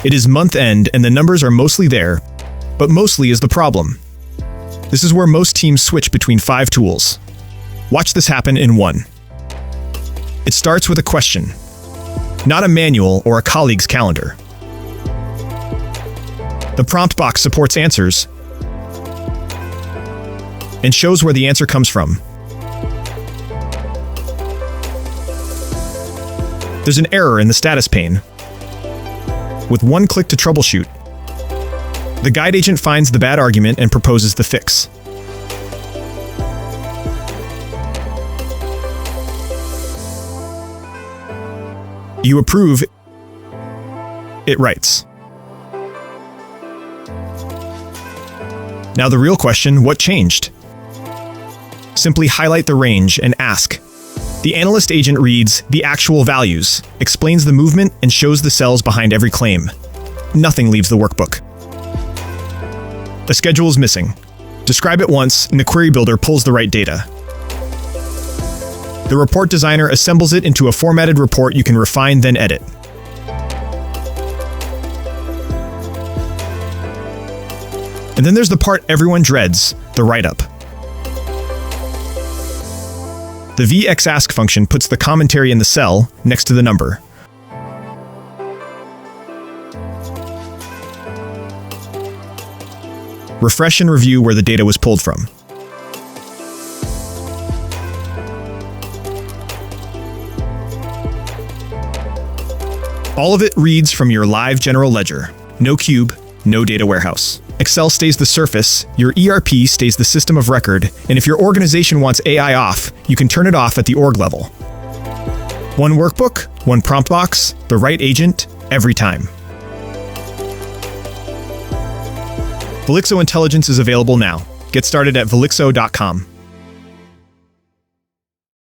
It is month end and the numbers are mostly there, but mostly is the problem. This is where most teams switch between 5 tools. Watch this happen in 1. It starts with a question, not a manual or a colleague's calendar. The prompt box supports answers and shows where the answer comes from. There's an error in the status pane. With 1 click to troubleshoot, the guide agent finds the bad argument and proposes the fix. You approve, it writes. Now the real question, what changed? Simply highlight the range and ask. The Analyst agent reads the actual values, explains the movement, and shows the cells behind every claim. Nothing leaves the workbook. A schedule is missing. Describe it once, and the query builder pulls the right data. The report designer assembles it into a formatted report you can refine, then edit. And then there's the part everyone dreads, the write-up. The VX.ASK function puts the commentary in the cell next to the number. Refresh and review where the data was pulled from. All of it reads from your live general ledger. No cube, no data warehouse. Excel stays the surface, your ERP stays the system of record, and if your organization wants AI off, you can turn it off at the org level. 1 workbook, 1 prompt box, the right agent, every time. Velixo Intelligence is available now. Get started at Velixo.com.